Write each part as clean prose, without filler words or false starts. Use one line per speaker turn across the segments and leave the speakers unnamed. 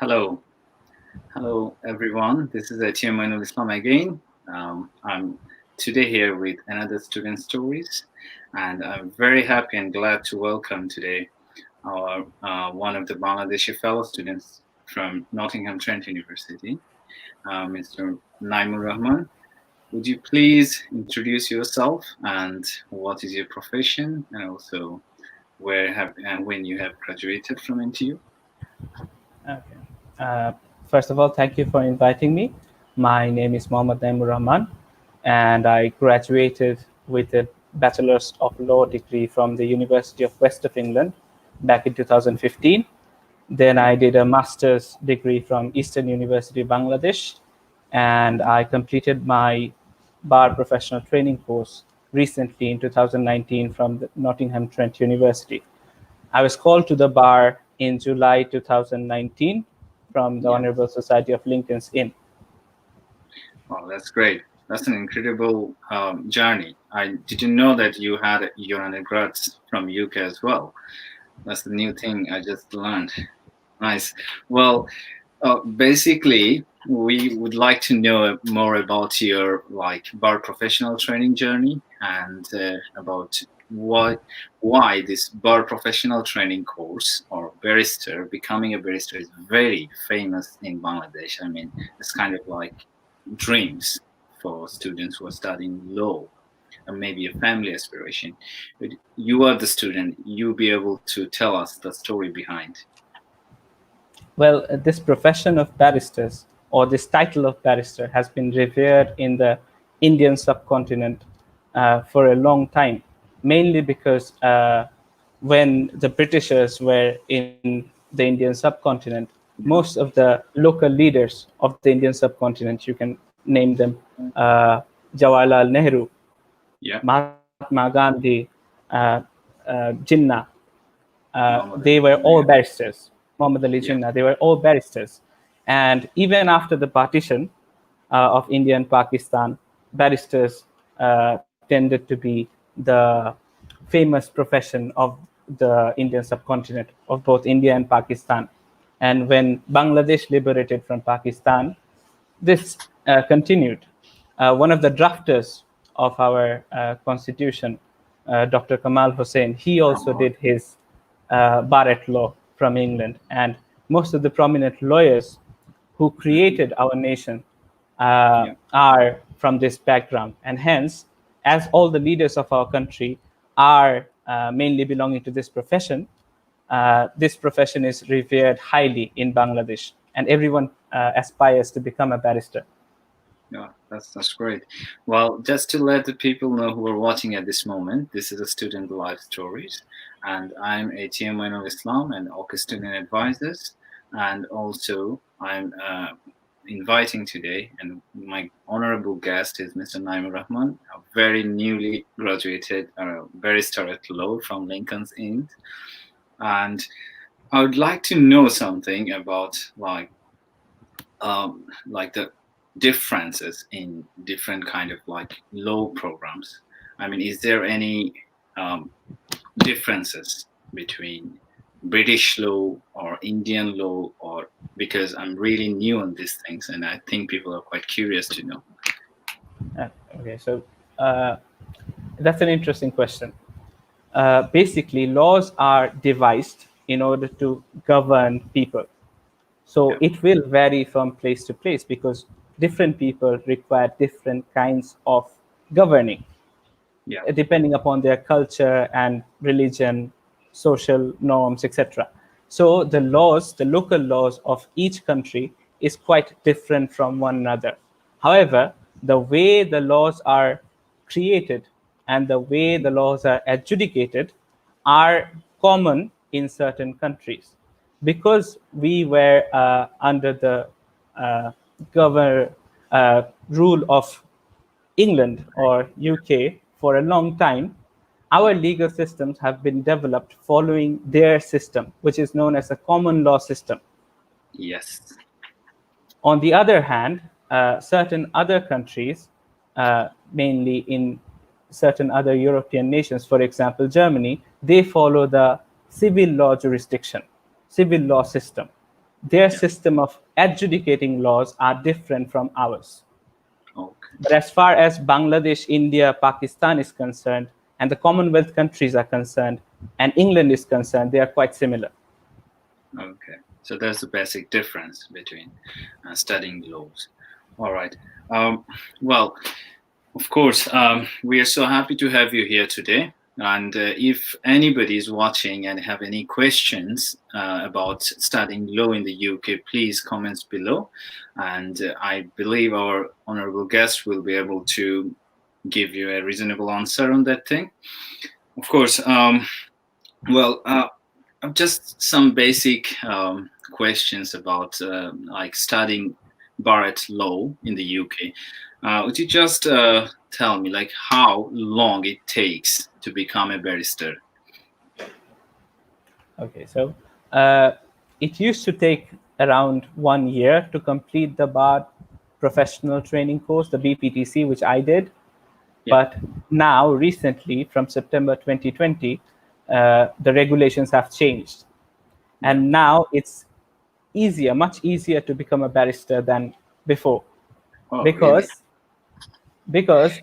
Hello, hello everyone. This is HM Mainul Islam again. I'm today here with another student stories, and I'm very happy and glad to welcome today our one of the Bangladeshi fellow students from Nottingham Trent University, Mr. Naimur Rahman. Would you please introduce yourself and what is your profession, and also where have and when you have graduated from NTU?
Okay. Uh, First of all, thank you for inviting me. My name is Muhammad Naimur Rahman, and I graduated with a Bachelor's of Law degree from the University of West of England back in 2015. Then I did a master's degree from Eastern University, Bangladesh, and I completed my bar professional training course recently in 2019 from the Nottingham Trent University. I was called to the bar in July 2019 from the
Yeah.
Honourable Society of Lincoln's Inn.
Wow, that's great. That's an incredible journey. I didn't know that you had your undergrads from UK as well. That's the new thing I just learned. Nice. Well, basically, we would like to know more about your like bar professional training journey and about why this bar professional training course or barrister becoming a barrister is very famous in Bangladesh. I mean, it's kind of like dreams for students who are studying law and maybe a family aspiration. But you are the student, you'll be able to tell us the story behind.
Well, this profession of barristers or this title of barrister has been revered in the Indian subcontinent for a long time, mainly because when the Britishers were in the Indian subcontinent, most of the local leaders of the Indian subcontinent, you can name them Jawaharlal Nehru,
Yeah,
Mahatma Gandhi, uh, Jinnah,
Muhammad
they were all
Ali.
barristers. Muhammad Ali
Yeah,
Jinnah, they were all barristers. And even after the partition of India and Pakistan, barristers tended to be the famous profession of the Indian subcontinent, of both India and Pakistan. And when Bangladesh liberated from Pakistan, this continued. One of the drafters of our constitution, Dr. Kamal Hussein, he also
Muhammad.
did his bar at law from England. And most of the prominent lawyers who
Mhm.
created our nation
Yeah,
are from this background. And hence, as all the leaders of our country are mainly belonging to this profession is revered highly in Bangladesh, and everyone aspires to become a barrister.
yeah, that's great. Well, just to let the people know who are watching at this moment, this is a student life stories, and I'm ATM Mainul Islam and OK Student Advisors, and also I'm inviting today, and my honorable guest is Mr. Naimur Rahman, a very newly graduated barrister at law from Lincoln's Inn, and I would like to know something about like the differences in different kind of like law programs. I mean, is there any um, differences between British law or Indian law, or because I'm really new on these things and I think people are quite curious to know.
Uh, okay, so uh, that's an interesting question. Basically, laws are devised in order to govern people. So
Yeah,
it will vary from place to place because different people require different kinds of governing,
yeah,
depending upon their culture and religion, social norms, etc. So the local laws of each country is quite different from one another. However, the way the laws are created and the way the laws are adjudicated are common in certain countries. Because we were under the uh, govern rule of England or UK for a long time, our legal systems have been developed following their system, which is known as a common law system.
yes,
On the other hand, certain other countries, mainly in certain other European nations, for example, Germany, they follow the civil law jurisdiction, civil law system. their system of adjudicating laws are different from ours.
Okay.
But as far as Bangladesh, India, Pakistan is concerned, and the Commonwealth countries are concerned, and England is concerned, they are quite similar.
Okay. So that's the basic difference between studying laws. All right. Well, of course, we are so happy to have you here today. And if anybody is watching and have any questions about studying law in the UK, please comments below. And I believe our honorable guest will be able to give you a reasonable answer on that thing. Of course, well, just some basic questions about like studying bar at law in the UK. Would you just tell me like how long it takes to become a barrister?
Okay, so it used to take around 1 year to complete the bar professional training course, the BPTC, which I did.
Yeah.
But now, recently, from September 2020, the regulations have changed. And now it's easier, much easier to become a barrister than before.
Oh, really?
Because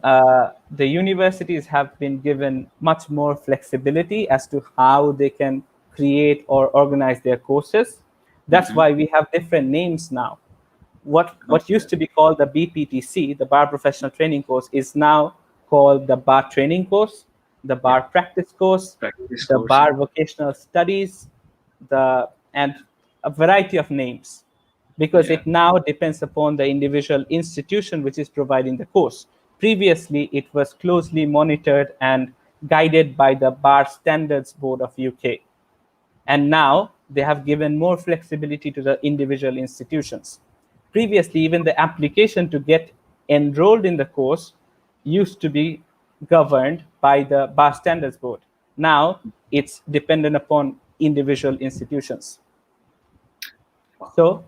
the universities have been given much more flexibility as to how they can create or organize their courses. That's why we have different names now. What
Okay.
used to be called the BPTC, the Bar Professional Training Course, is now called the Bar Training Course, the Bar Practice Course,
Practice
the
course.
Bar Vocational Studies, and a variety of names, because
Yeah.
it now depends upon the individual institution which is providing the course. Previously, it was closely monitored and guided by the Bar Standards Board of UK. And now they have given more flexibility to the individual institutions. Previously, even the application to get enrolled in the course used to be governed by the Bar Standards Board. Now it's dependent upon individual institutions.
Wow.
So,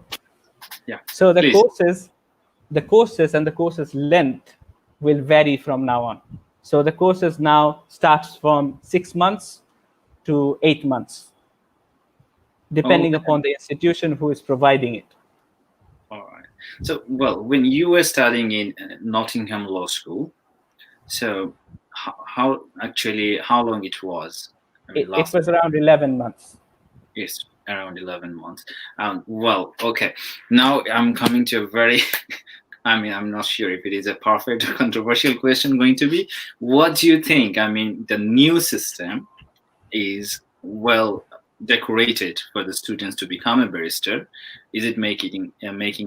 Yeah.
so the
Please.
courses and the courses length will vary from now on. So the courses now starts from 6 months to 8 months, depending
Okay.
upon the institution who is providing it.
All right. So, well, when you were studying in Nottingham Law School, so how long it was? I mean,
It
last
was around 11 months.
is around 11 months. Well, okay. Now I'm coming to a very, I mean, I'm not sure if it is a perfect or controversial question going to be. What do you think? I mean, the new system is well decorated for the students to become a barrister. Is it making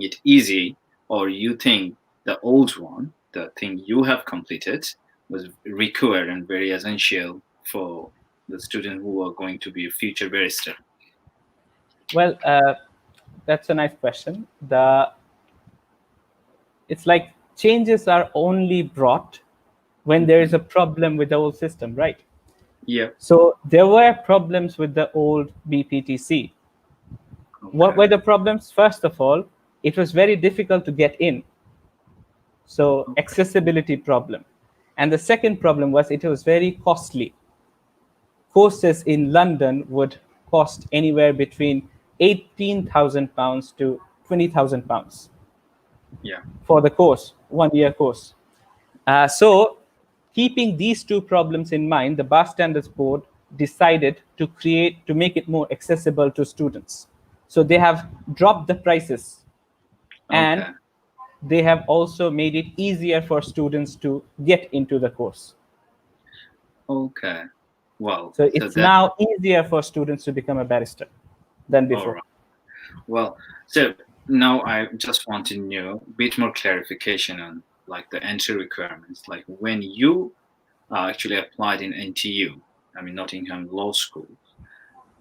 it easy, or you think the old one, the thing you have completed, was required and very essential for the student who are going to be a future barrister?
Well, that's a nice question. It's like changes are only brought when there is a problem with the old system, right?
Yeah.
So there were problems with the old BPTC. What
Okay.
were the problems? First of all, it was very difficult to get in. So accessibility problem. And the second problem was it was very costly. Courses in London would cost anywhere between £18,000 to £20,000
Yeah.
for the course, 1 year course. So keeping these two problems in mind, the Bar Standards Board decided to make it more accessible to students. So they have dropped the prices, and
Okay.
they have also made it easier for students to get into the course.
Okay. Well,
So
so
it's
that
now easier for students to become a barrister than
all
before.
right. Well, so now I just want to know a bit more clarification on like the entry requirements. Like when you actually applied in NTU, I mean Nottingham Law School,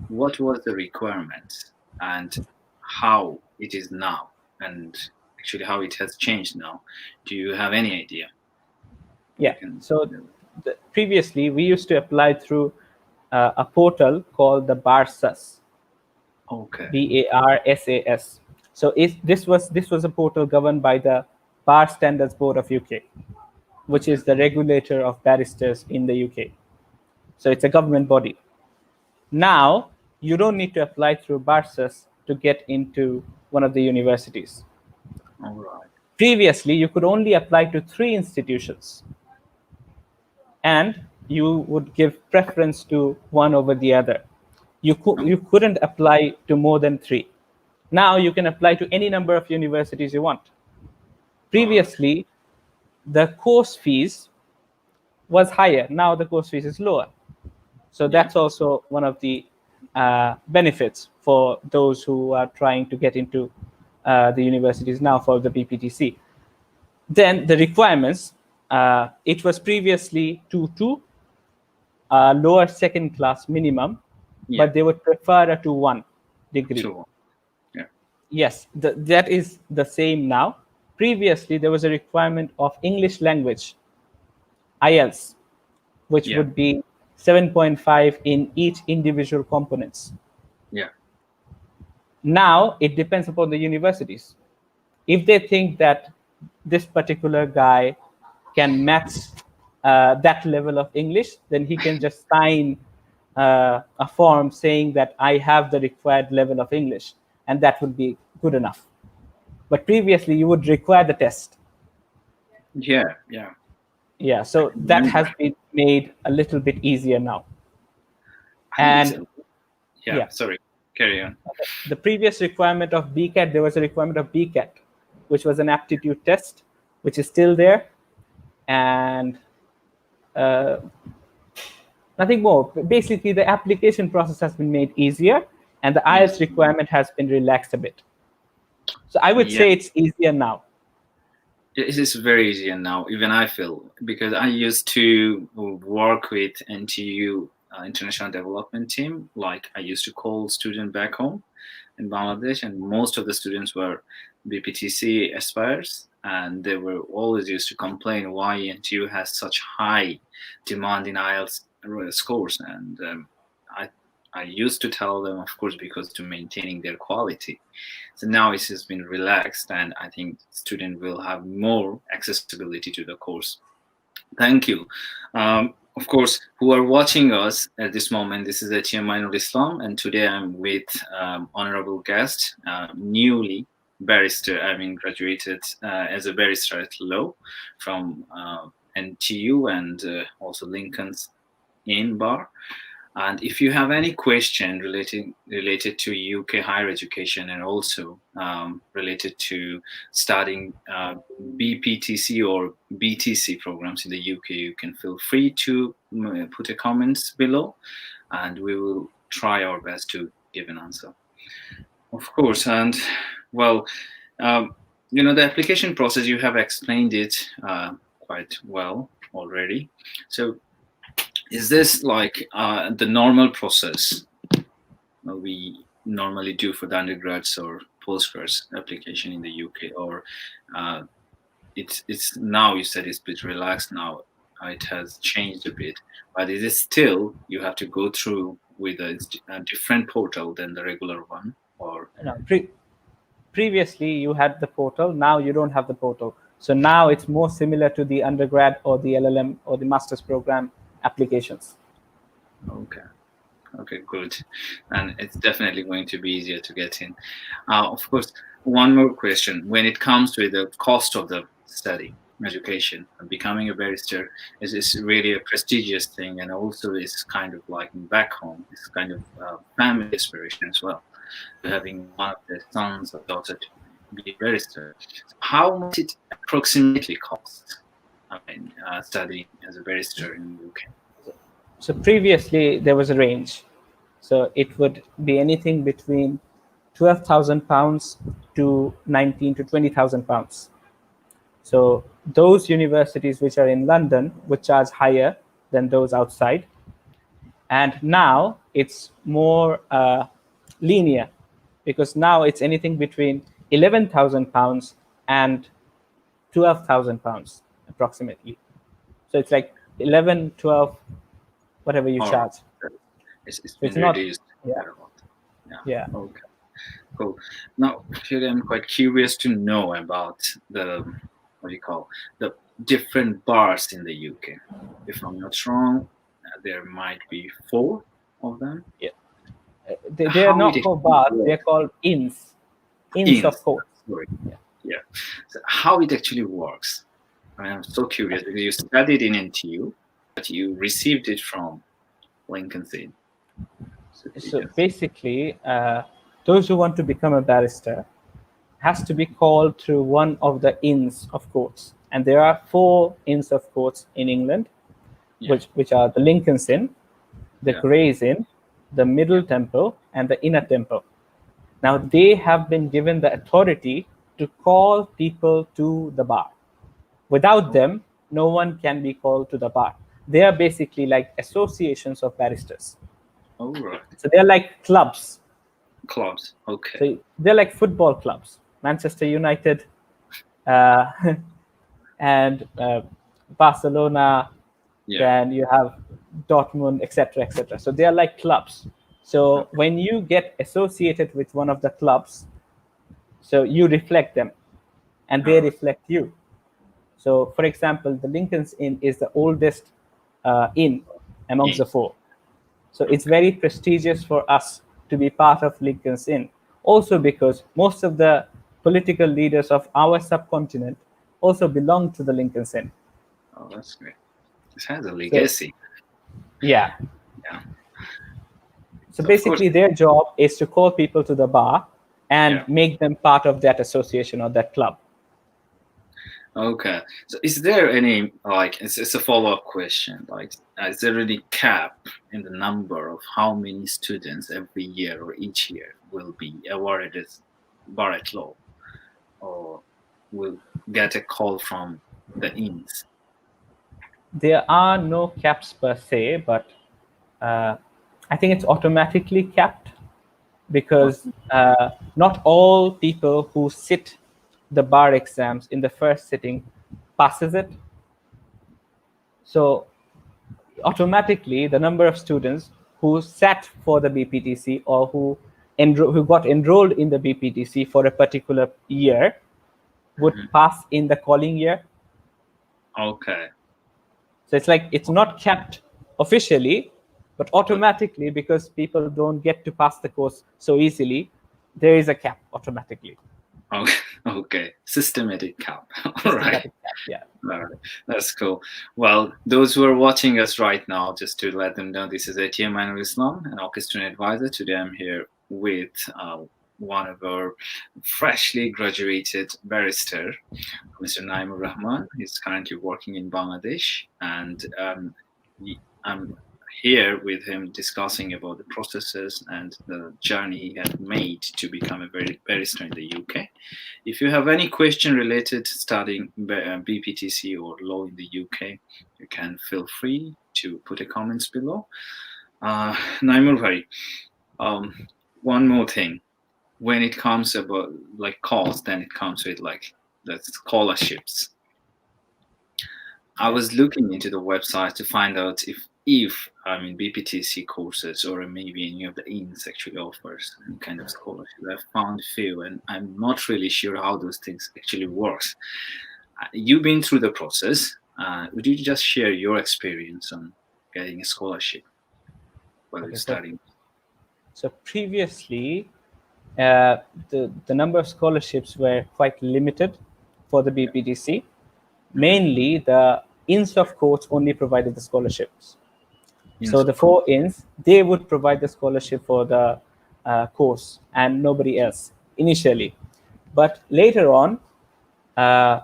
what was the requirements and how it is now, and actually how it has changed now? Do you have any idea? You
Yeah.
can.
So previously, we used to apply through a portal called the BARSAS,
Okay.
BARSAS. So this was a portal governed by the Bar Standards Board of UK, which
Okay.
is the regulator of barristers in the UK. So it's a government body. Now you don't need to apply through BARSAS. to get into one of the universities.
All right.
Previously, you could only apply to 3 institutions, and you would give preference to one over the other. You couldn't apply to more than 3. Now you can apply to any number of universities you want.
All right.
Previously, the course fees was higher. Now the course fees is lower. So
Yeah.
that's also one of the benefits for those who are trying to get into the universities now for the BPTC. Then the requirements, it was previously 2-2, lower second class minimum,
Yeah.
but they would prefer a 2-1 degree.
2-1. Yeah.
Yes, that is the same now. Previously, there was a requirement of English language, IELTS, which
Yeah.
would be 7.5 in each individual components.
Yeah.
Now it depends upon the universities. If they think that this particular guy can match that level of English, then he can just sign a form saying that I have the required level of English, and that would be good enough. But previously, you would require the test.
Yeah. Yeah.
Yeah,
I
so
can
that has
remember.
been made a little bit easier now.
And
And
yeah.
yeah,
Sorry. Carry on.
the previous requirement of BCAT, there was a requirement of BCAT, which was an aptitude test, which is still there, and uh, nothing more. Basically, the application process has been made easier, and the IELTS
Yes.
requirement has been relaxed a bit. So I would
Yeah.
say it's easier now.
It is very easy now. Even I feel, because I used to work with NTU International Development Team. Like I used to call students back home in Bangladesh, and most of the students were BPTC aspires, and they were always used to complain why NTU has such high demand in IELTS scores, and I used to tell them, of course, because to maintaining their quality. So now it has been relaxed, and I think student will have more accessibility to the course. Thank you. Of course, who are watching us at this moment, this is HM Mainul Islam, and today I'm with honorable guest, newly barrister. I mean, graduated as a barrister at law from NTU and also Lincoln's Inn Bar. And if you have any question related to UK higher education, and also related to studying BPTC or BTC programs in the UK, you can feel free to put a comments below, and we will try our best to give an answer. Of course, and well, the application process, you have explained it quite well already. So is this like the normal process we normally do for the undergrads or postgrads application in the UK, or uh, it's now, you said it's a bit relaxed now, it has changed a bit, but is it still you have to go through with a different portal than the regular one, or
No, previously you had the portal. Now you don't have the portal. So now it's more similar to the undergrad or the LLM or the master's program applications.
okay? Okay, good. And it's definitely going to be easier to get in. Of course, one more question. When it comes to the cost of the study, education, becoming a barrister is really a prestigious thing, and also is kind of like back home, it's kind of family aspiration as well, to having one of their sons or daughter to be a barrister. So how much it approximately costs, I mean, studying as a barrister in the UK?
So previously there was a range. So it would be anything between £12,000 to 19 to £20,000. So those universities which are in London would charge higher than those outside. And now it's more linear, because now it's anything between £11,000 and £12,000 approximately. So it's like 11, 12, whatever you
Or
charge.
it's
So it's
been
not,
reduced
yeah,
quite a lot. Yeah.
yeah.
Okay. Cool. Now, here I'm quite curious to know about the, what do you call, the different bars in the UK. If I'm not wrong, there might be 4 of them.
Yeah. They are
How it
not called bars,
actually
they're
works?
called inns of
Ins.
courts.
Sorry.
Yeah.
Yeah. So how it actually works? I am so curious because you studied in NTU, but you received it from Lincoln's Inn. So could you
So
just
basically, those who want to become a barrister has to be called through one of the inns of courts. And there are 4 inns of courts in England,
yeah,
which are the Lincoln's Inn, the
yeah,
Gray's Inn, the
yeah.
Middle Temple, and the Inner Temple. Now, they have been given the authority to call people to the bar. Without
Oh,
them, no one can be called to the bar. They are basically like associations of barristers.
all right.
So they're like clubs.
Clubs. Okay.
So they're like football clubs. Manchester United uh, and Barcelona,
Yeah.
then you have Dortmund, etc., etc. So they are like clubs. So
Okay.
when you get associated with one of the clubs, so you reflect them, and
All
they
right.
reflect you. So, for example, the Lincoln's Inn is the oldest inn amongst the
In.
4. So it's
Okay.
very prestigious for us to be part of Lincoln's Inn. Also because most of the political leaders of our subcontinent also belong to the Lincoln's Inn.
Oh, that's great. This has a
So
legacy.
yeah.
Yeah.
So
So of course,
basically their job is to call people to the bar and
yeah.
make them part of that association or that club.
Okay. So is there any like it's a follow-up question. Like is there any cap in the number of how many students every year or each year will be awarded as bar at law or will get a call from the inns?
There are no caps per se, but uh, I think it's automatically capped
Oh,
because not all people who sit the bar exams in the first sitting passes it. So automatically, the number of students who sat for the BPTC or who got enrolled in the BPTC for a particular year would
mhm.
pass in the calling year.
Okay.
So it's like it's not capped officially, but
But
automatically, because people don't get to pass the course so easily, there is a cap automatically.
okay, okay. Systematic cap. All right.
Systematic cap, yeah.
All right, that's cool. Well, those who are watching us right now, just to let them know, this is ATM Mainul Islam, an Student Advisor. Today I'm here with one of our freshly graduated barrister, Mr. Naimur Rahman. He's currently working in Bangladesh, and I'm here with him discussing about the processes and the journey he had made to become a barrister in the UK. If you have any question related to studying BPTC or law in the UK, you can feel free to put a comments below. Naimur Bhai, um, one more thing. When it comes about like calls, then it comes with like the scholarships. I
Yeah.
was looking into the website to find out if I mean BPTC courses or maybe any of the INS actually offers any kind of scholarship. I found few, and I'm not really sure how those things actually works. You've been through the process. Would you just share your experience on getting a scholarship while you're
Okay.
studying?
So previously, the number of scholarships were quite limited for the
Yeah.
BPTC.
Mm-hmm.
Mainly, the inns of courts only provided the scholarships. So
INS,
the
of course.
4 inns, they would provide the scholarship for the course and nobody else initially. But later on, uh,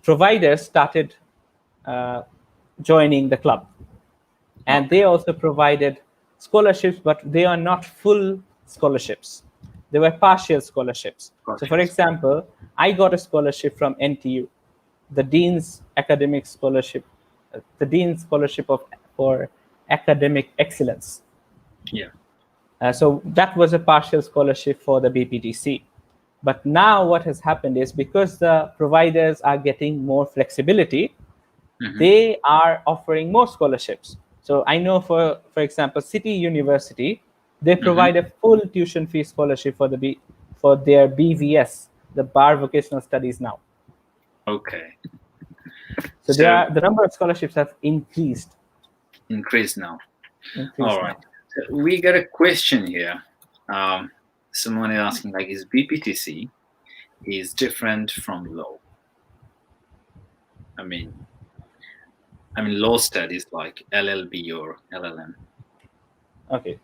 providers started uh, joining the club, and
Okay.
they also provided scholarships, but they are not full scholarships. They were partial scholarships. So, for
Cautious.
example, I got a scholarship from NTU, the Dean's Academic Scholarship, the Dean's Scholarship for Academic Excellence.
Yeah.
So that was a partial scholarship for the BPTC. But now what has happened is because the providers are getting more flexibility,
Mm-hmm.
they are offering more scholarships. So I know for example, City University, they
Mm-hmm.
provide a full tuition fee scholarship for their BVS, the Bar Vocational Studies now.
Okay.
So
So
the number of scholarships have increased
increase now. All
increased
right.
now.
So we got a question here. Someone is asking, like, is BPTC is different from law? I mean, law studies like LLB or LLM.
Okay.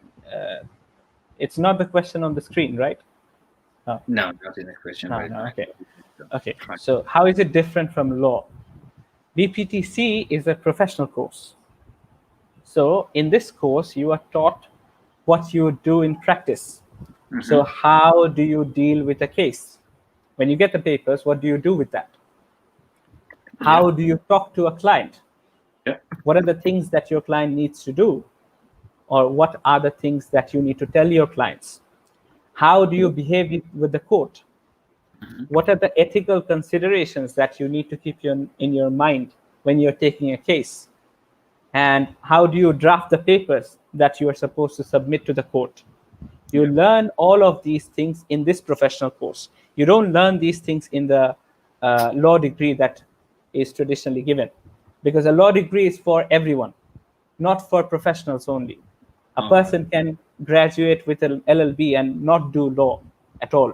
It's not the question on the screen, right?
No, not in the question
No,
right
no.
now.
Okay. Okay.
Try.
So how is it different from law? BPTC is a professional course. So in this course, you are taught what you do in practice. So how do you deal with a case? When you get the papers, what do you do with that?
Yeah.
How do you talk to a client?
Yeah.
What are the things that your client needs to do? Or what are the things that you need to tell your clients? How do you behave with the court? What are the ethical considerations that you need to keep in your mind when you're taking a case? And how do you draft the papers that you are supposed to submit to the court? You learn all of these things in this professional course. You don't learn these things in the law degree that is traditionally given, because a law degree is for everyone, not for professionals only. A person can graduate with an LLB and not do law at all.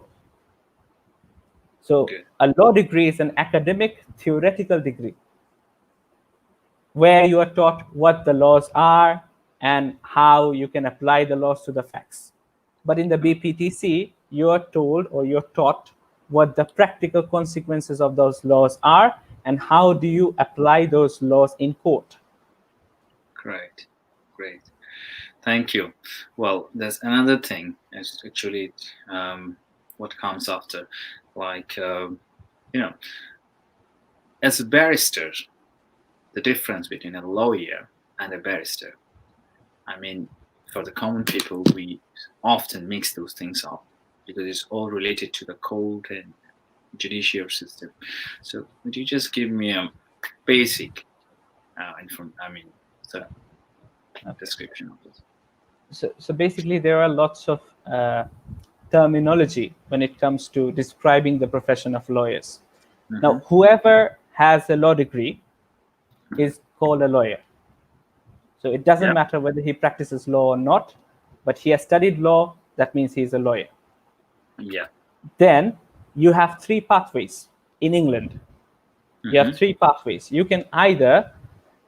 So
Good.
a law degree is an academic theoretical degree where you are taught what the laws are and how you can apply the laws to the facts. But in the BPTC, you're told or you're taught what the practical consequences of those laws are and how do you apply those laws in court.
Great. Great. Thank you. Well, there's another thing. It's actually what comes after. Like, as a barrister, the difference between a lawyer and a barrister. I mean, for the common people, we often mix those things up because it's all related to the court and judicial system. So, would you just give me a basic so description of this?
So basically, there are lots of terminology when it comes to describing the profession of lawyers. Now, whoever has a law degree is called a lawyer. So it doesn't matter whether he practices law or not, but he has studied law, that means he's a lawyer.
Yeah.
Then you have three pathways in England. You have three pathways. You can either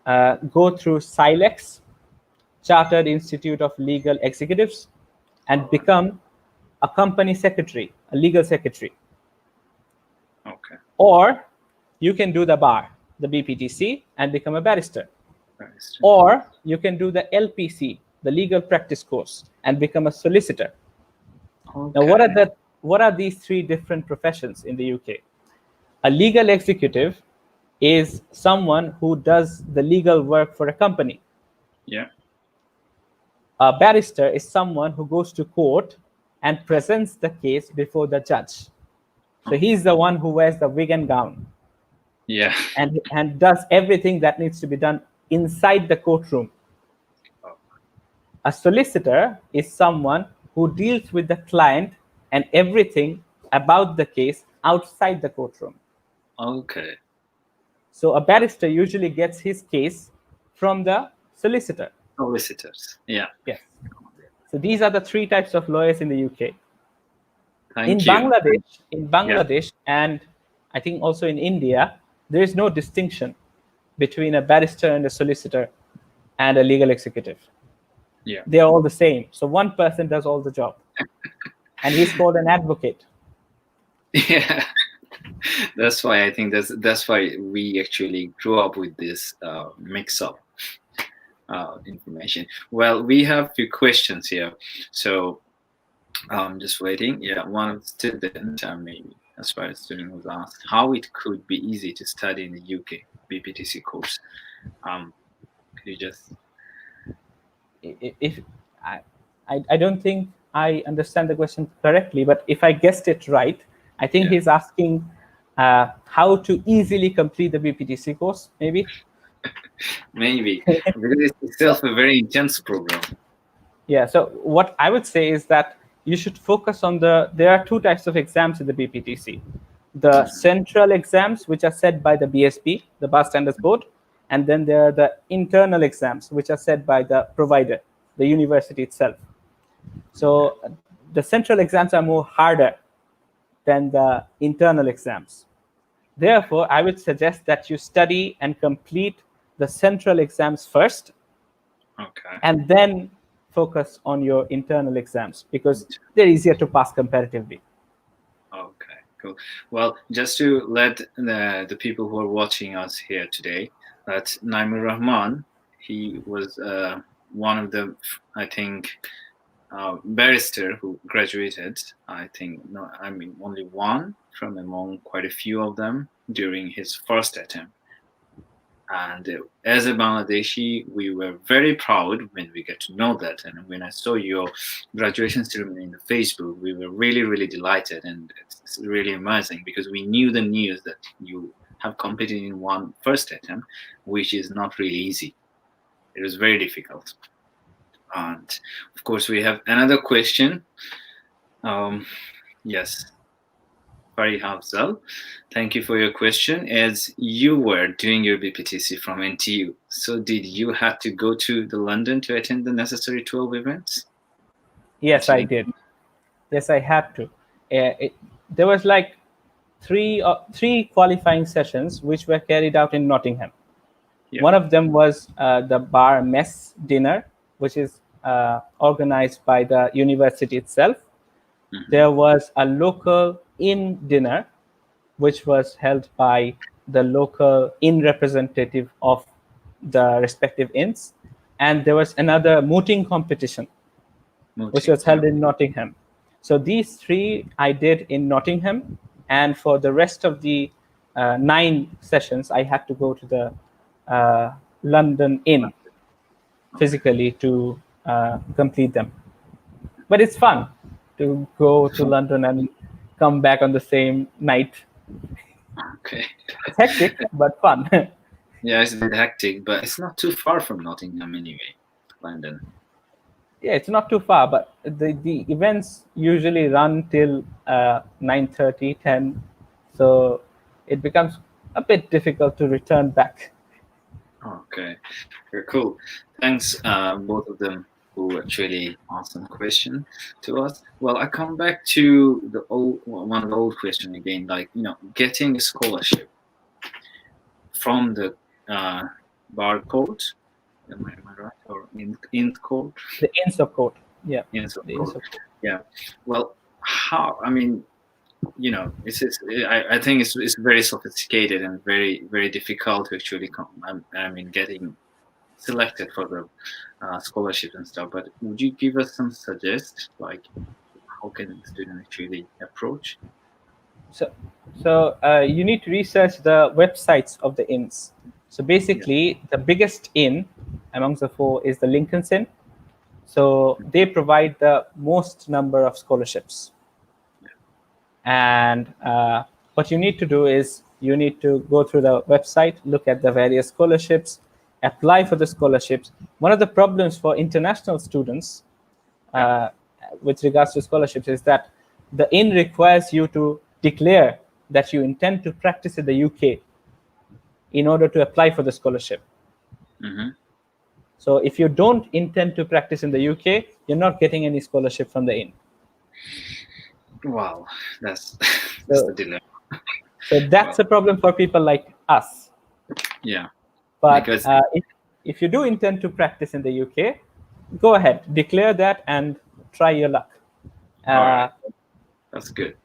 go through SILEX, Chartered Institute of Legal Executives, and become a company secretary, a legal secretary.
Okay.
Or you can do the bar, the BPTC, and become a barrister.
Barrister.
Or you can do the LPC, the legal practice course, and become a solicitor.
Okay.
Now, what are these three different professions in the UK? A legal executive is someone who does the legal work for a company.
Yeah.
A barrister is someone who goes to court and presents the case before the judge. So he's the one who wears the wig and gown.
Yeah.
And does everything that needs to be done inside the courtroom. A solicitor is someone who deals with the client and everything about the case outside the courtroom.
Okay.
So a barrister usually gets his case from the solicitor.
Solicitors. Yeah.
Yes. So these are the three types of lawyers in the UK.
Thank you.
In Bangladesh, and I think also in India, there is no distinction between a barrister and a solicitor and a legal executive.
Yeah.
They are all the same. So one person does all the job, and he's called an advocate.
Yeah. That's why I think that's why we actually grew up with this mix-up information. Well, we have a few questions here, so I'm just waiting. Yeah, one student, maybe as far as student was asked how it could be easy to study in the UK BPTC course. Could you just?
If I don't think I understand the question correctly, but if I guessed it right, I think he's asking how to easily complete the BPTC course, maybe.
Maybe because it's itself a very intense program.
Yeah. So what I would say is that you should focus on there are two types of exams in the BPTC. The central exams, which are set by the BSB, the Bar Standards Board, and then there are the internal exams, which are set by the provider, the university itself. So the central exams are more harder than the internal exams. Therefore, I would suggest that you study and complete the central exams first,
Okay.
and then focus on your internal exams because they're easier to pass comparatively.
Okay, cool. Well, just to let the people who are watching us here today, that Naimur Rahman, he was one of the, I think, barrister who graduated. I think, no, I mean, only one from among quite a few of them during his first attempt. And as a Bangladeshi, we were very proud when we get to know that. And when I saw your graduation ceremony in the Facebook, we were really, really delighted. And it's really amazing because we knew the news that you have competed in one first attempt, which is not really easy. It was very difficult. And of course, we have another question. Yes. Fari Hafzal, thank you for your question. As you were doing your BPTC from NTU, so did you have to go to the London to attend the necessary 12 events?
Yes, I did. Yes, I had to. There was like three qualifying sessions which were carried out in Nottingham.
Yeah.
One of them was the bar mess dinner, which is organized by the university itself.
Mhm.
There was a local inn dinner, which was held by the local inn representative of the respective inns. And there was another mooting competition, which was held in Nottingham. So these three I did in Nottingham. And for the rest of the 9 sessions, I had to go to the London Inn physically to complete them. But it's fun to go to London and come back on the same night.
Okay.
It's hectic, but fun.
Yeah, it's a bit hectic, but it's not too far from Nottingham anyway, London.
Yeah, it's not too far, but the events usually run till 9:30, 10. So it becomes a bit difficult to return back.
Okay, very cool. Thanks, both of them who actually asked some question to us. Well, I come back to the one of the old question again, like, getting a scholarship from the bar code. Am I right? Or in code?
The Inns of Court. Yeah.
Inns of
The Inns
code.
of Court.
Yeah. Well, how? I mean, I think it's very sophisticated and very, very difficult to actually getting selected for the scholarships and stuff. But would you give us some suggest, like how can the student actually approach?
So you need to research the websites of the inns. So basically, the biggest inn amongst the 4 is the Lincoln's Inn. So they provide the most number of scholarships. And what you need to do is you need to go through the website, look at the various scholarships, apply for the scholarships. One of the problems for international students with regards to scholarships is that the inn requires you to declare that you intend to practice in the UK in order to apply for the scholarship.
Mm-hmm.
So if you don't intend to practice in the UK, you're not getting any scholarship from the inn.
Wow, that's the dilemma.
So that's a problem for people like us.
Yeah.
But
Because
if you do intend to practice in the UK, go ahead, declare that and try your luck.
all right. That's good.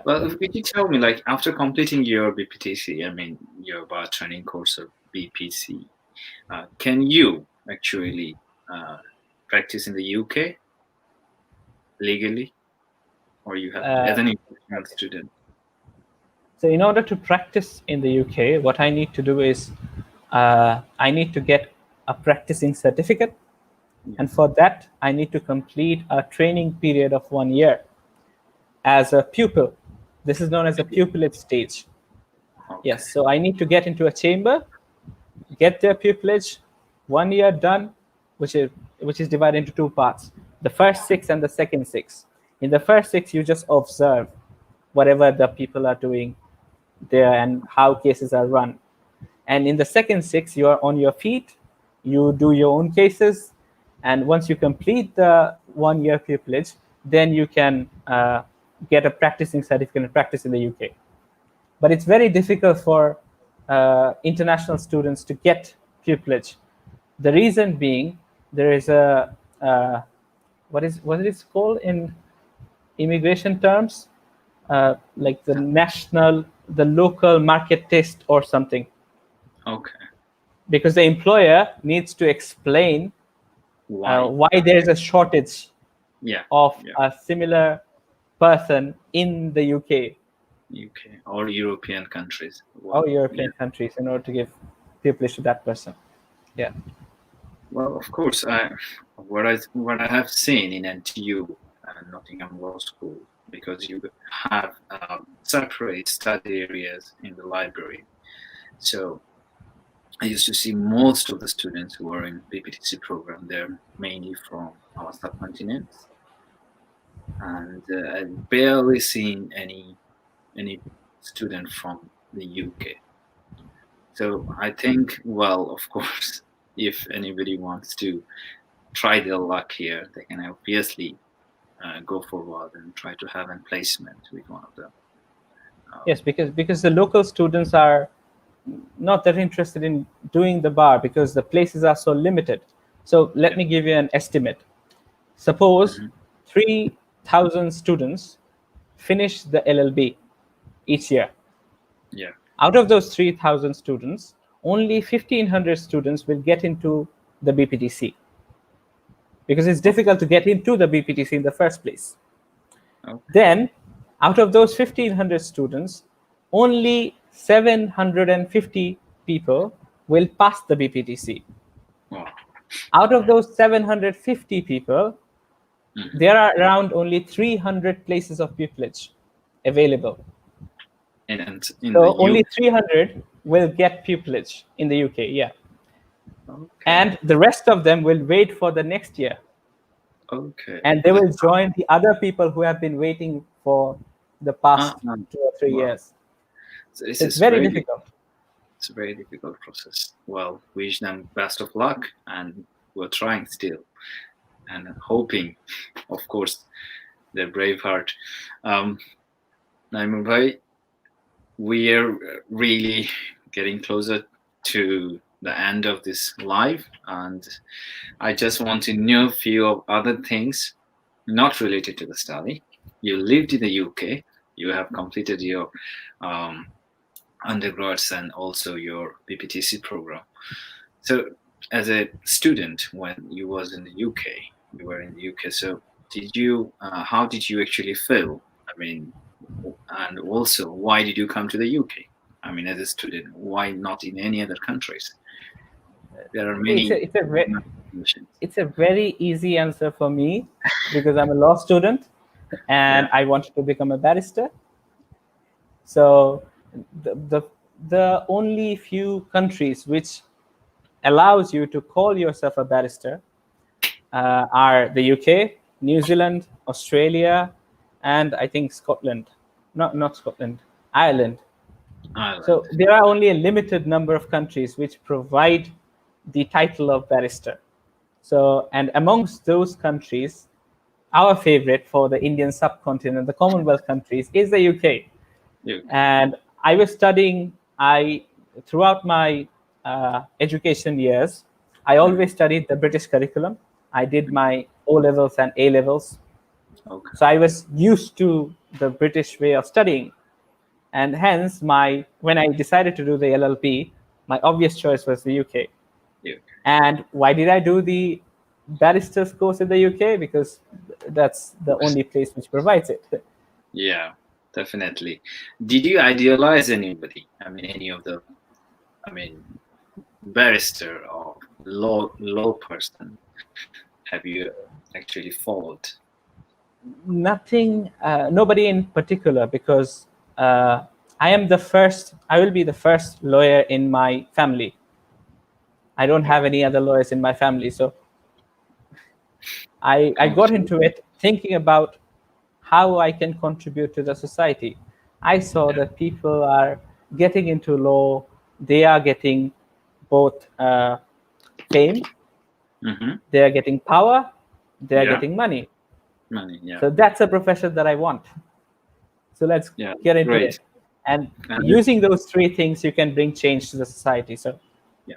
Well, could you tell me, like, after completing your BPTC, your bar training course of BPC, can you actually practice in the UK legally, or you have as an international student?
So in order to practice in the UK, what I need to do is I need to get a practicing certificate. And for that, I need to complete a training period of 1 year as a pupil. This is known as a pupillage stage. Okay. Yes, so I need to get into a chamber, get their pupillage, 1 year done, which is divided into 2 parts. The first 6 and the second 6. In the first 6, you just observe whatever the people are doing there and how cases are run. And in the second 6, you are on your feet, you do your own cases, and once you complete the 1 year pupillage, then you can get a practicing certificate and practice in the UK. But it's very difficult for international students to get pupillage. The reason being, there is a what is it called in immigration terms, like the local market test or something.
Okay.
Because the employer needs to explain why there is a shortage of a similar person in the UK.
UK or European countries.
Or European countries in order to give pupillage to that person. Yeah.
Well, of course, what I have seen in NTU, Nottingham Law School, because you have separate study areas in the library. So I used to see most of the students who are in BPTC program. They're mainly from our subcontinent, and I've barely seen any student from the UK. So I think, well, of course, if anybody wants to try their luck here, they can obviously go forward and try to have a placement with one of them.
Yes, because the local students are not that interested in doing the bar because the places are so limited. So let me give you an estimate. Suppose 3,000 students finish the LLB each year.
Yeah.
Out of those 3,000 students, only 1,500 students will get into the BPTC because it's difficult to get into the BPTC in the first place.
Okay.
Then, out of those 1,500 students, only 750 people will pass the BPTC.
Wow.
Out of those 750 people, there are around only 300 places of pupillage available. So only 300 will get pupillage in the UK, yeah.
Okay.
And the rest of them will wait for the next year.
Okay.
And they will join the other people who have been waiting for the past 2 or 3 years.
So
it's very difficult.
It's a very difficult process. Well, wish them best of luck, and we're trying still, and hoping, of course, their brave heart. Naimur bhai, we are really getting closer to the end of this live, and I just want to know a few of other things not related to the study. You lived in the UK, you have completed your undergrads and also your BPTC program. So as a student, when you was in the UK, you were in the UK, so did you how did you actually feel? I mean, and also, why did you come to the UK? I mean, as a student, why not in any other countries? There are many.
It's a very easy answer for me because I'm a law student and I wanted to become a barrister. So the only few countries which allows you to call yourself a barrister are the UK, New Zealand, Australia, and I think Scotland. Not Scotland, Ireland. So there are only a limited number of countries which provide the title of barrister. So, and amongst those countries, our favorite for the Indian subcontinent, the Commonwealth countries, is the UK. And I was studying, throughout my education years, I always studied the British curriculum. I did my O-levels and A-levels.
Okay.
So I was used to the British way of studying. And hence, when I decided to do the LLB, my obvious choice was the UK. And why did I do the barrister's course in the UK? Because that's the only place which provides it.
Yeah, definitely. Did you idealize anybody? I mean, any of the, barrister or law person? Have you actually followed?
Nothing, nobody in particular, because I will be the first lawyer in my family. I don't have any other lawyers in my family. So I got into it thinking about how I can contribute to the society. I saw that people are getting into law. They are getting both fame, they are getting power, they are getting money.
Money. Yeah.
So that's a profession that I want. So let's
Yeah.
get into
Great.
it. And
And
using those three things, you can bring change to the society. So
yeah,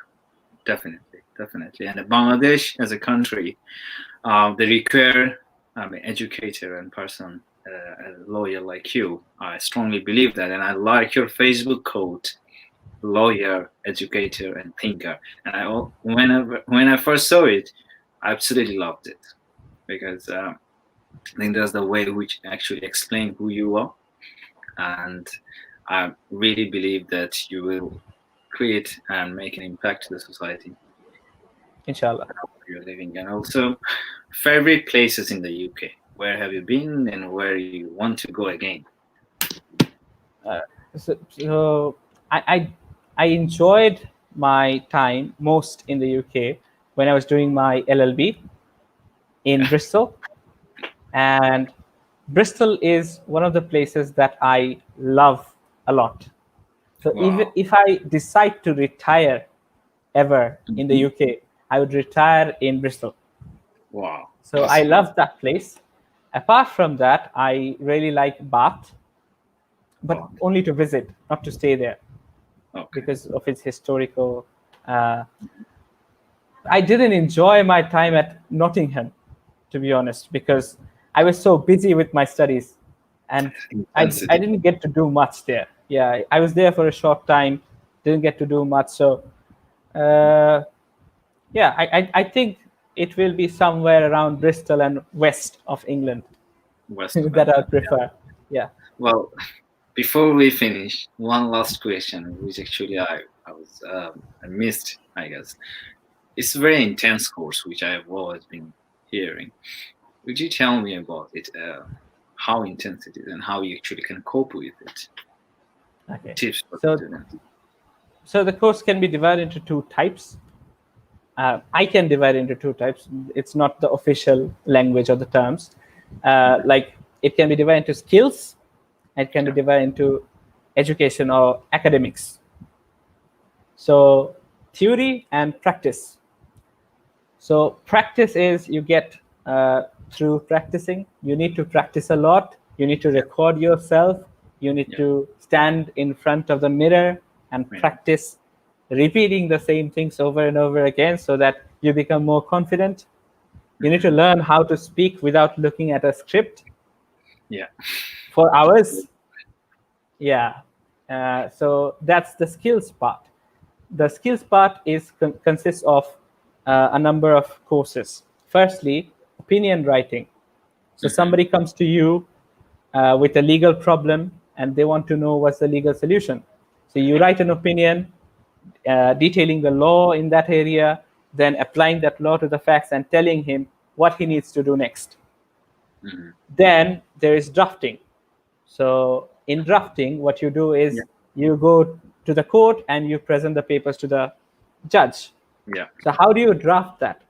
definitely, definitely. And Bangladesh as a country, they require an educator and person, a lawyer like you. I strongly believe that, and I like your Facebook quote: lawyer, educator, and thinker. And when I first saw it, I absolutely loved it because I think that's the way which actually explain who you are, and I really believe that you will create and make an impact to the society
inshallah.
you're living. And also, favorite places in the UK. Where have you been, and where you want to go again?
So I enjoyed my time most in the UK when I was doing my LLB in
Yeah.
Bristol. And Bristol is one of the places that I love a lot. So even
Wow.
if I decide to retire ever in the
Mhm.
UK, I would retire in Bristol.
Wow.
So I love that place. Apart from that, I really like Bath, but
Wow.
only to visit, not to stay there
Okay.
because of its historical. Uh, I didn't enjoy my time at Nottingham, to be honest, because I was so busy with my studies, and I
Intensity.
didn't get to do much there. Yeah, I was there for a short time, didn't get to do much. So, uh, yeah, I think it will be somewhere around Bristol and west of England
West of
that I
England.
prefer. Yeah.
Well, before we finish, one last question, which actually I missed, I guess. It's a very intense course, which I have always been hearing. Would you tell me about it? How intense it is, and how you actually can cope with it?
Okay.
Tips for the
So,
students.
so the course can be divided into two types. I can divide into two types. It's not the official language or the terms. Like it can be divided into skills, it can be
Yeah.
divided into education or academics. So theory and practice. So practice is you get through practicing. You need to practice a lot. You need to
Yeah.
record yourself. You need
Yeah.
to stand in front of the mirror and
Yeah.
practice repeating the same things over and over again so that you become more confident. You need to
Mhm.
learn how to speak without looking at a script
Yeah.
for hours. Yeah. So that's the skills part. The skills part is consists of a number of courses. Firstly, opinion writing. So
Mhm.
somebody comes to you with a legal problem and they want to know what's the legal solution. So you
Yeah.
write an opinion detailing the law in that area, then applying that law to the facts and telling him what he needs to do next.
Mhm.
Then there is drafting. So in drafting, what you do
Yeah.
is you go to the court and you present the papers to the judge.
Yeah.
So how do you draft that?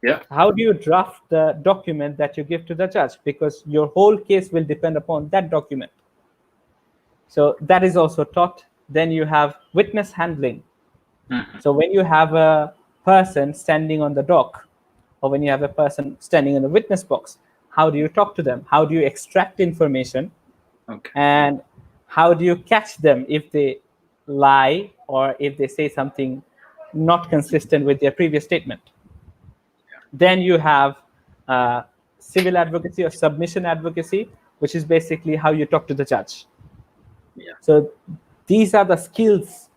Yeah.
How do you draft the document that you give to the judge? Because your whole case will depend upon that document. So that is also taught. Then you have witness handling.
Mhm.
So when you have a person standing on the dock, or when you have a person standing in the witness box, how do you talk to them? How do you extract information?
Okay.
And how do you catch them if they lie or if they say something not consistent with their previous statement? Then you have uh, civil advocacy or submission advocacy, which is basically how you talk to the judge.
Yeah.
So these are the skills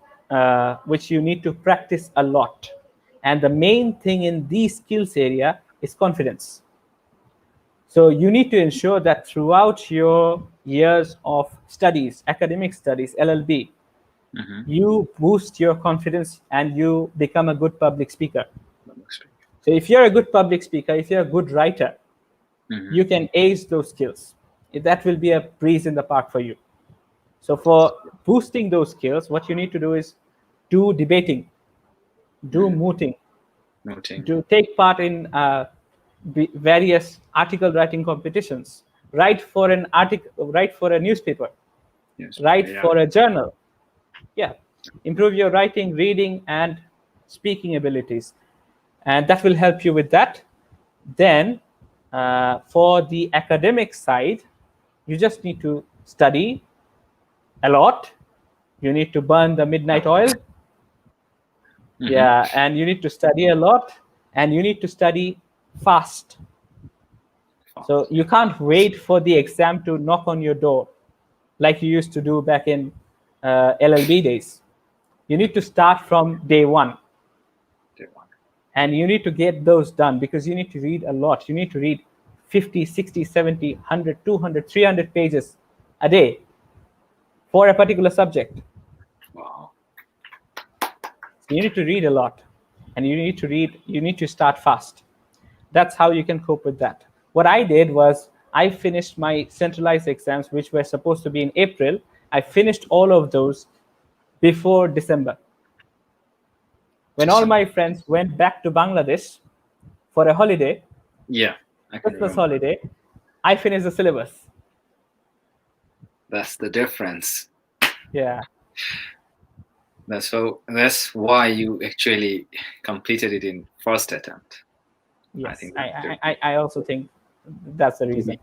which you need to practice a lot. And the main thing in these skills area is confidence. So you need to ensure that throughout your years of studies, academic studies, LLB,
Mhm.
you boost your confidence and you become a good public speaker.
That looks great.
So if you're a good public speaker, if you're a good writer,
Mhm.
you can ace those skills. That will be a breeze in the park for you. So for boosting those skills, what you need to do is do debating, do
Mhm.
mooting,
Noting.
do take part in various article writing competitions, write for an article, write for a newspaper,
Yes.
write
Yeah.
for a journal. Yeah, improve your writing, reading, and speaking abilities, and that will help you with that. Then For the academic side, you just need to study a lot. You need to burn the midnight oil.
Mm-hmm.
Yeah, and you need to study a lot, and you need to study fast. So you can't wait for the exam to knock on your door like you used to do back in LLB days. You need to start from day one, and you need to get those done because you need to read a lot. You need to read 50, 60, 70, 100, 200, 300 pages a day for a particular subject.
Wow.
So you need to read a lot, and you need to start fast. That's how you can cope with that. What I did was I finished my centralized exams, which were supposed to be in April. I finished all of those before December. When all my friends went back to Bangladesh for a holiday,
Yeah, I can
Christmas
remember.
holiday, I finished the syllabus.
That's the difference.
Yeah.
That's why you actually completed it in first attempt. I
Yes.
think that's
I also think that's the reason.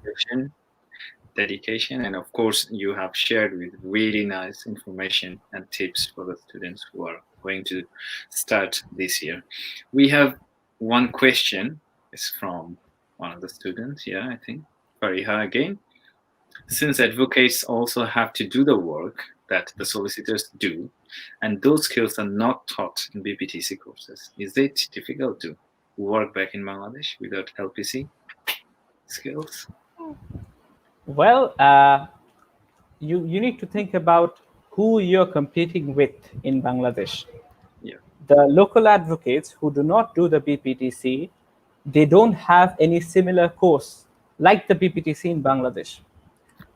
dedication, and of course, you have shared with really nice information and tips for the students who are going to start this year. We have one question. It's from one of the students. Yeah, I think Fariha again. Since advocates also have to do the work that the solicitors do, and those skills are not taught in BPTC courses, is it difficult to work back in Bangladesh without LPC skills?
Well, you need to think about who you're competing with in Bangladesh.
Yeah.
The local advocates who do not do the BPTC, they don't have any similar course like the BPTC in Bangladesh.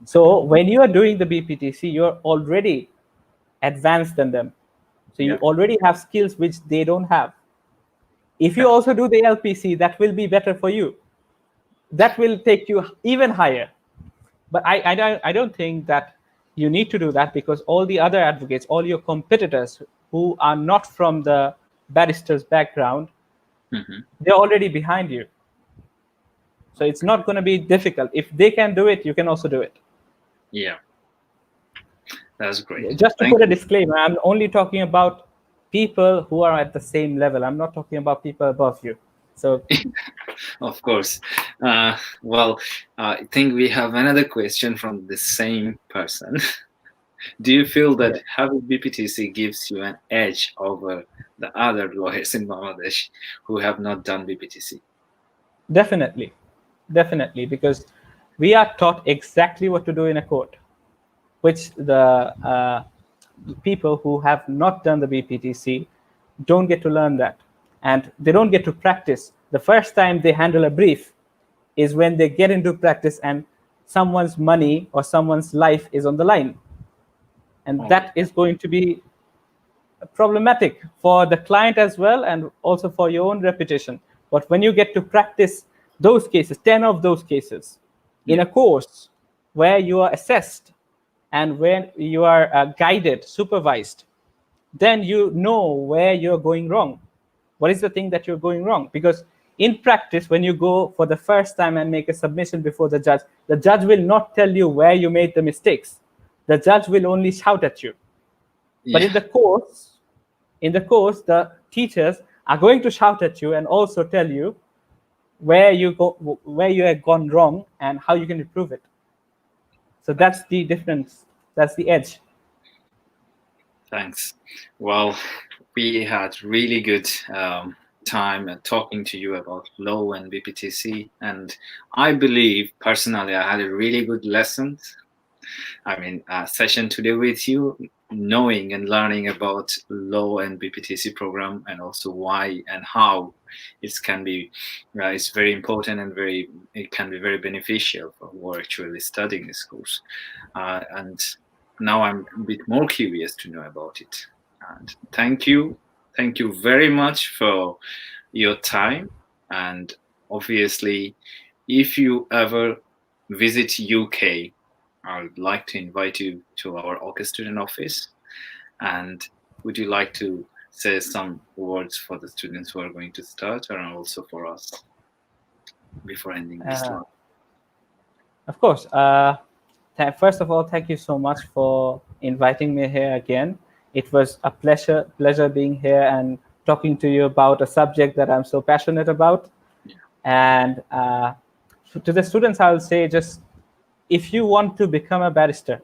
So when you are doing the BPTC, you're already advanced than them. So you
Yeah.
already have skills which they don't have. If you
Yeah.
also do the LPC, that will be better for you. That will take you even higher. But I don't think that you need to do that because all the other advocates, all your competitors who are not from the barrister's background,
Hmm.
they're already behind you. So it's not going to be difficult. If they can do it, you can also do it.
Yeah. That's great.
Just to
Thank
put a
you.
disclaimer, I'm only talking about people who are at the same level. I'm not talking about people above you. So
Of course. Well, I think we have another question from the same person. Do you feel
yeah,
that having BPTC gives you an edge over the other lawyers in Bangladesh who have not done BPTC?
definitely, definitely, because we are taught exactly what to do in a court, which the people who have not done the BPTC don't get to learn that, and they don't get to practice. The first time they handle a brief is when they get into practice and someone's money or someone's life is on the line, and
Oh,
that is going to be problematic for the client as well and also for your own reputation. But when you get to practice those cases, 10 of those cases in
yeah.
a course where you are assessed and when you are guided, supervised, then you know where you're going wrong. What is the thing that you're going wrong? Because in practice, when you go for the first time and make a submission before the judge will not tell you where you made the mistakes. The judge will only shout at you. But
Yeah.
in the course, the teachers are going to shout at you and also tell you where you have gone wrong and how you can improve it. So that's the difference. That's the edge.
Thanks. Well, we had really good time talking to you about law and BPTC, and I believe personally I had a really good lesson. I mean, session today with you, knowing and learning about law and BPTC program, and also why and how it can be. It's very important and it can be very beneficial for who are actually studying this course. And now I'm a bit more curious to know about it. And thank you very much for your time. And obviously, if you ever visit UK, I would like to invite you to our OK student office. And would you like to say some words for the students who are going to start and also for us? before ending this talk?
Of course. First of all, thank you so much for inviting me here again. It was a pleasure being here and talking to you about a subject that I'm so passionate about.
Yeah.
And to the students, I'll say, just if you want to become a barrister,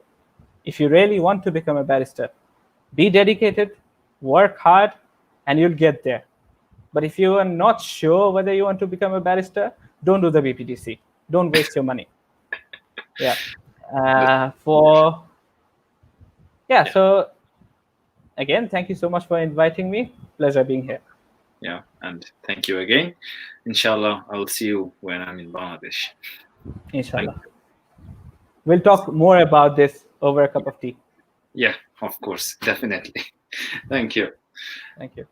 if you really want to become a barrister, be dedicated, work hard, and you'll get there. But if you are not sure whether you want to become a barrister, don't do the BPTC. Don't waste your money. Yeah. So again, thank you so much for inviting me. Pleasure being here.
Yeah, and thank you again. Inshallah, I'll see you when I'm in Bangladesh.
Inshallah. We'll talk more about this over a cup of tea.
Yeah, of course, definitely. Thank you.
Thank you.